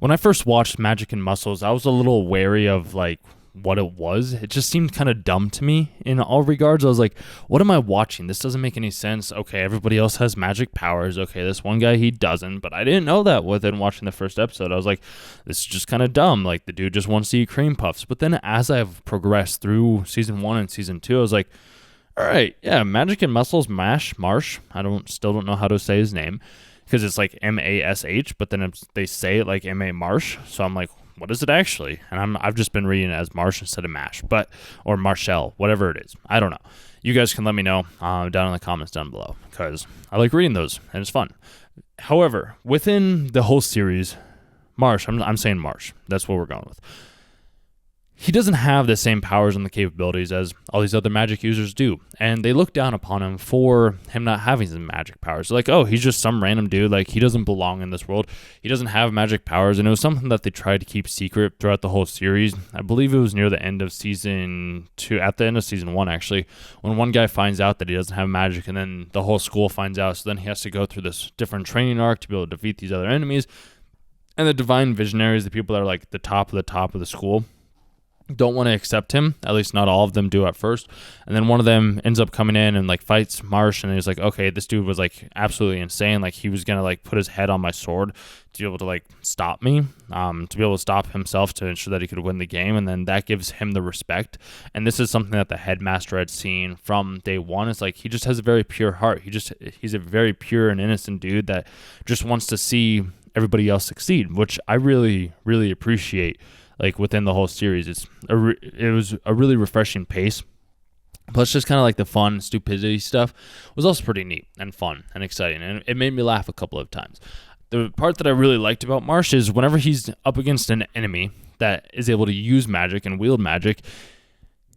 When I first watched Magic and Muscles, I was a little wary of like what it was. It just seemed kind of dumb to me in all regards. I was like, what am I watching? This doesn't make any sense. Okay, everybody else has magic powers. Okay, this one guy, he doesn't. But I didn't know that within watching the first episode. I was like, this is just kind of dumb. Like, the dude just wants to eat cream puffs. But then as I've progressed through season 1 and season 2, I was like, all right, yeah, Magic and Muscles, Marsh. Still don't know how to say his name, because it's like Mash, but then they say it like M.A. Marsh. So I'm like, what is it actually? And I've just been reading it as Marsh instead of Mash, or Marshall, whatever it is. I don't know. You guys can let me know down in the comments down below, because I like reading those and it's fun. However, within the whole series, Marsh, I'm saying Marsh. That's what we're going with. He doesn't have the same powers and the capabilities as all these other magic users do. And they look down upon him for him not having some magic powers. They're like, oh, he's just some random dude. Like, he doesn't belong in this world. He doesn't have magic powers. And it was something that they tried to keep secret throughout the whole series. I believe it was near the end of season 2, at the end of season 1, actually, when one guy finds out that he doesn't have magic, and then the whole school finds out. So then he has to go through this different training arc to be able to defeat these other enemies. And the divine visionaries, the people that are like the top of the school, don't want to accept him. At least not all of them do at first. And then one of them ends up coming in and like fights Marsh, and he's like, okay, this dude was like absolutely insane. Like, he was gonna like put his head on my sword to be able to like stop me, to be able to stop himself to ensure that he could win the game. And then that gives him the respect. And this is something that the headmaster had seen from day one. It's like, he just has a very pure heart. He's a very pure and innocent dude that just wants to see everybody else succeed, which I really, really appreciate. Like, within the whole series, it was a really refreshing pace. Plus, just kind of like the fun stupidity stuff was also pretty neat and fun and exciting, and it made me laugh a couple of times. The part that I really liked about Marsh is whenever he's up against an enemy that is able to use magic and wield magic,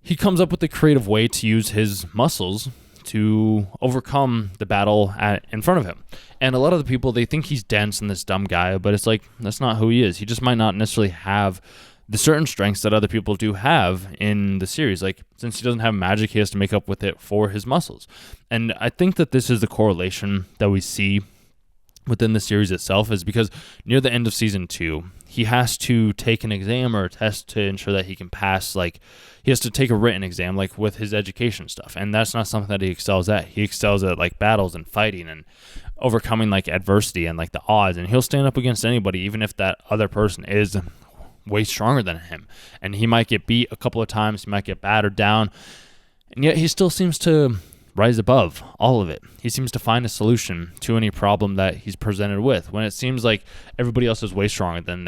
he comes up with a creative way to use his muscles to overcome the battle in front of him. And a lot of the people, they think he's dense and this dumb guy, but it's like, that's not who he is. He just might not necessarily have the certain strengths that other people do have in the series. Like, since he doesn't have magic, he has to make up with it for his muscles. And I think that this is the correlation that we see within the series itself, is because near the end of season 2, he has to take an exam or a test to ensure that he can pass. Like, he has to take a written exam, like with his education stuff, and that's not something that he excels at. He excels at like battles and fighting and overcoming like adversity and like the odds, and he'll stand up against anybody, even if that other person is way stronger than him. And he might get beat a couple of times, he might get battered down, and yet he still seems to rise above all of it. He seems to find a solution to any problem that he's presented with, when it seems like everybody else is way stronger than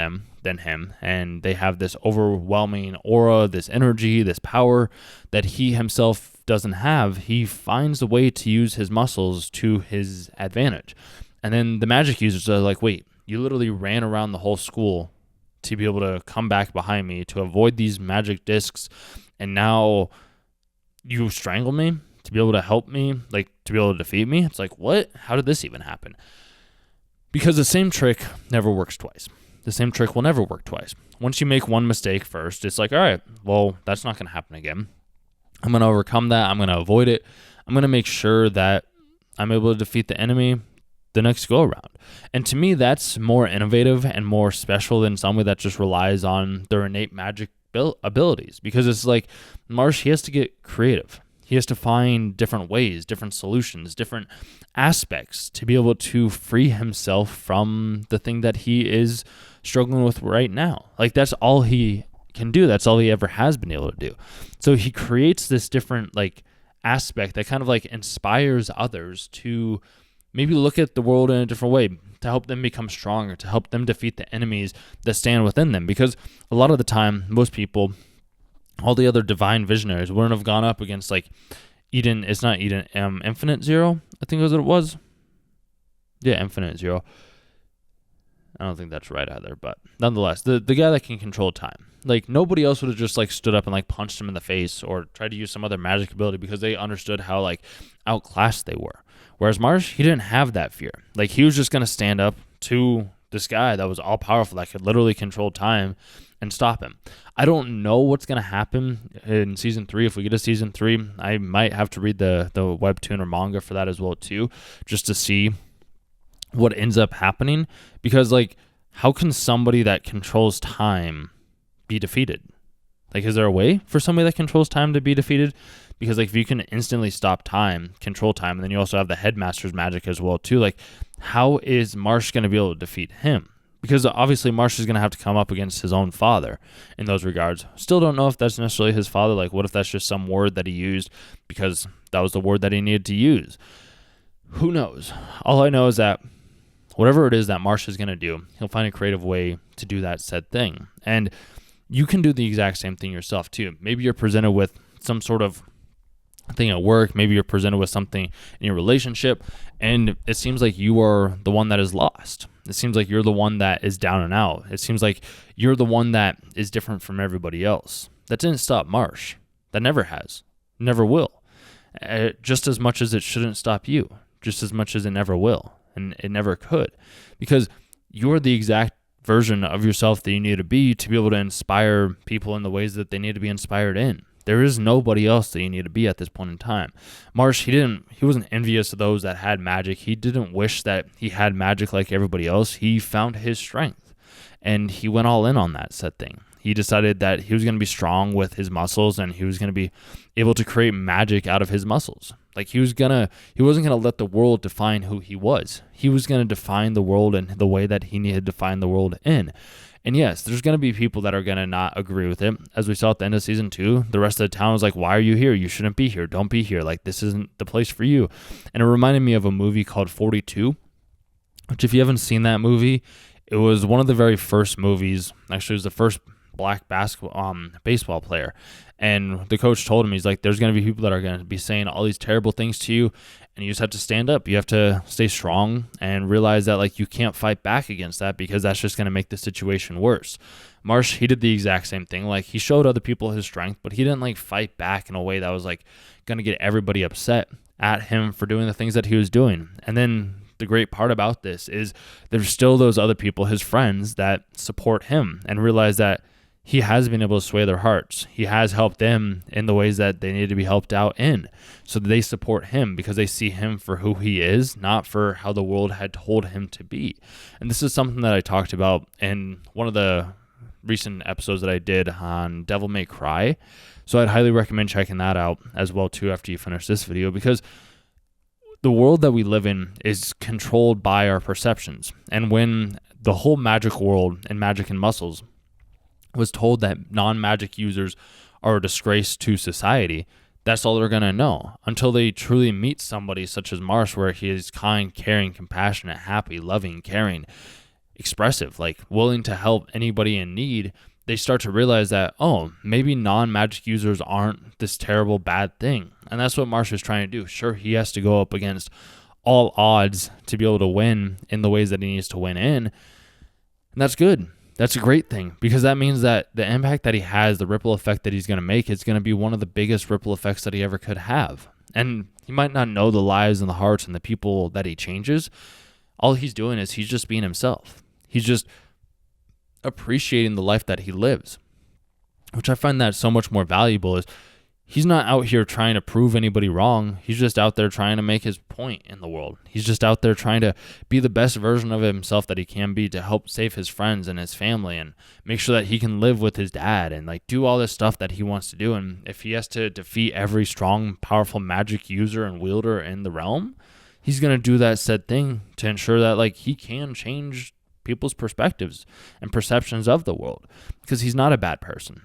him, and they have this overwhelming aura, this energy, this power that he himself doesn't have. He finds a way to use his muscles to his advantage. And then the magic users are like, wait, you literally ran around the whole school to be able to come back behind me to avoid these magic discs, and now you strangle me to be able to help me, like to be able to defeat me. It's like, what? How did this even happen? Because the same trick never works twice. The same trick will never work twice. Once you make one mistake first, it's like, all right, well, that's not going to happen again. I'm going to overcome that. I'm going to avoid it. I'm going to make sure that I'm able to defeat the enemy the next go around. And to me, that's more innovative and more special than somebody that just relies on their innate magic abilities. Because it's like, Marsh, he has to get creative. He has to find different ways, different solutions, different aspects to be able to free himself from the thing that he is struggling with right now. Like, that's all he can do. That's all he ever has been able to do. So he creates this different like aspect that kind of like inspires others to maybe look at the world in a different way, to help them become stronger, to help them defeat the enemies that stand within them. Because a lot of the time, most people, all the other divine visionaries, wouldn't have gone up against like Infinite Zero, I think was what it was. Yeah, Infinite Zero. I don't think that's right either, but nonetheless, the guy that can control time. Like, nobody else would have just like stood up and like punched him in the face or tried to use some other magic ability, because they understood how like outclassed they were. Whereas Marsh, he didn't have that fear. Like, he was just going to stand up to this guy that was all powerful, that could literally control time and stop him. I don't know what's going to happen in season 3. If we get to season 3, I might have to read the webtoon or manga for that as well too, just to see what ends up happening. Because like, how can somebody that controls time be defeated? Like, is there a way for somebody that controls time to be defeated? Because, like, if you can instantly stop time, control time, and then you also have the Headmaster's magic as well, too, like, how is Marsh going to be able to defeat him? Because obviously Marsh is going to have to come up against his own father in those regards. Still don't know if that's necessarily his father. Like, what if that's just some word that he used because that was the word that he needed to use? Who knows? All I know is that whatever it is that Marsh is going to do, he'll find a creative way to do that said thing. And you can do the exact same thing yourself, too. Maybe you're presented with some sort of thing at work. Maybe you're presented with something in your relationship, and it seems like you are the one that is lost. It seems like you're the one that is down and out. It seems like you're the one that is different from everybody else. That didn't stop Marsh. That never has. Never will. Just as much as it shouldn't stop you. Just as much as it never will. And it never could. Because you're the exact version of yourself that you need to be able to inspire people in the ways that they need to be inspired in. There is nobody else that you need to be at this point in time. Marsh, he wasn't envious of those that had magic. He didn't wish that he had magic like everybody else. He found his strength, and he went all in on that said thing. He decided that he was going to be strong with his muscles, and he was going to be able to create magic out of his muscles. Like, he wasn't going to let the world define who he was. He was going to define the world in the way that he needed to define the world in. And yes, there's going to be people that are going to not agree with it. As we saw at the end of season 2, the rest of the town was like, why are you here? You shouldn't be here. Don't be here. Like, this isn't the place for you. And it reminded me of a movie called 42, which, if you haven't seen that movie, it was one of the very first movies. Actually, it was the first black baseball player. And the coach told him, he's like, there's going to be people that are going to be saying all these terrible things to you, and you just have to stand up. You have to stay strong and realize that, like, you can't fight back against that, because that's just going to make the situation worse. Marsh, he did the exact same thing. Like, he showed other people his strength, but he didn't, like, fight back in a way that was, like, going to get everybody upset at him for doing the things that he was doing. And then the great part about this is there's still those other people, his friends, that support him and realize that he has been able to sway their hearts. He has helped them in the ways that they need to be helped out in. So they support him because they see him for who he is, not for how the world had told him to be. And this is something that I talked about in one of the recent episodes that I did on Devil May Cry. So I'd highly recommend checking that out as well too after you finish this video, because the world that we live in is controlled by our perceptions. And when the whole magic world and magic and muscles was told that non-magic users are a disgrace to society, that's all they're going to know until they truly meet somebody such as Marsh, where he is kind, caring, compassionate, happy, loving, caring, expressive, like willing to help anybody in need. They start to realize that, oh, maybe non-magic users aren't this terrible bad thing. And that's what Marsh is trying to do. Sure, he has to go up against all odds to be able to win in the ways that he needs to win in. And that's good. That's a great thing, because that means that the impact that he has, the ripple effect that he's going to make, is going to be one of the biggest ripple effects that he ever could have. And he might not know the lives and the hearts and the people that he changes. All he's doing is he's just being himself. He's just appreciating the life that he lives, which I find that so much more valuable. Is he's not out here trying to prove anybody wrong. He's just out there trying to make his point in the world. He's just out there trying to be the best version of himself that he can be, to help save his friends and his family and make sure that he can live with his dad and like do all this stuff that he wants to do. And if he has to defeat every strong, powerful magic user and wielder in the realm, he's going to do that said thing to ensure that like he can change people's perspectives and perceptions of the world, because he's not a bad person.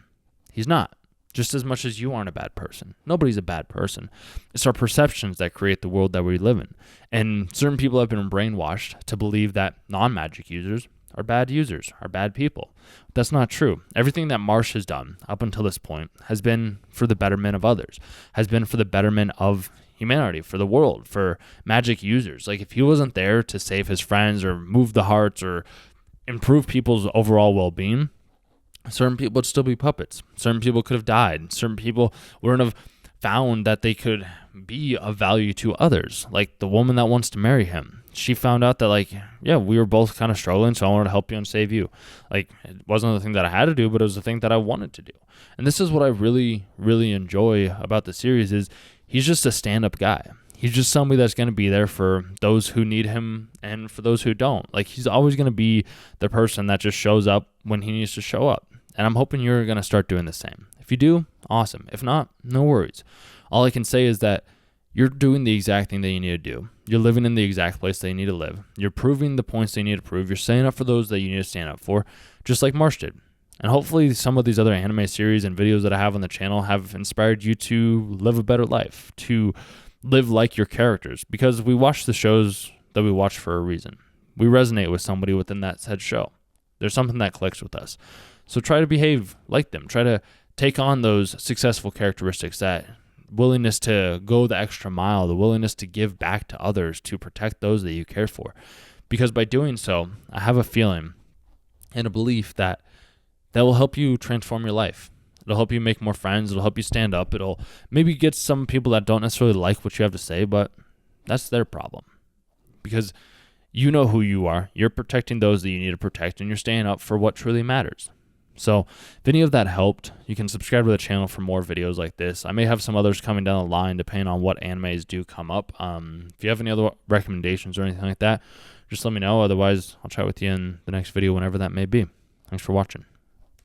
He's not. Just as much as you aren't a bad person. Nobody's a bad person. It's our perceptions that create the world that we live in. And certain people have been brainwashed to believe that non-magic users are bad users, are bad people. That's not true. Everything that Marsh has done up until this point has been for the betterment of others, has been for the betterment of humanity, for the world, for magic users. Like, if he wasn't there to save his friends or move the hearts or improve people's overall well-being, certain people would still be puppets. Certain people could have died. Certain people wouldn't have found that they could be of value to others. Like the woman that wants to marry him. She found out that, like, yeah, we were both kind of struggling, so I wanted to help you and save you. Like, it wasn't the thing that I had to do, but it was the thing that I wanted to do. And this is what I really, really enjoy about the series is he's just a stand-up guy. He's just somebody that's going to be there for those who need him and for those who don't. Like, he's always going to be the person that just shows up when he needs to show up. And I'm hoping you're going to start doing the same. If you do, awesome. If not, no worries. All I can say is that you're doing the exact thing that you need to do. You're living in the exact place that you need to live. You're proving the points that you need to prove. You're standing up for those that you need to stand up for, just like Marsh did. And hopefully some of these other anime series and videos that I have on the channel have inspired you to live a better life, to live like your characters, because we watch the shows that we watch for a reason. We resonate with somebody within that said show. There's something that clicks with us. So try to behave like them. Try to take on those successful characteristics, that willingness to go the extra mile, the willingness to give back to others, to protect those that you care for. Because by doing so, I have a feeling and a belief that will help you transform your life. It'll help you make more friends. It'll help you stand up. It'll maybe get some people that don't necessarily like what you have to say, but that's their problem. Because you know who you are. You're protecting those that you need to protect, and you're staying up for what truly matters. So if any of that helped, you can subscribe to the channel for more videos like this. I may have some others coming down the line depending on what animes do come up. If you have any other recommendations or anything like that, just let me know. Otherwise, I'll chat with you in the next video whenever that may be. Thanks for watching.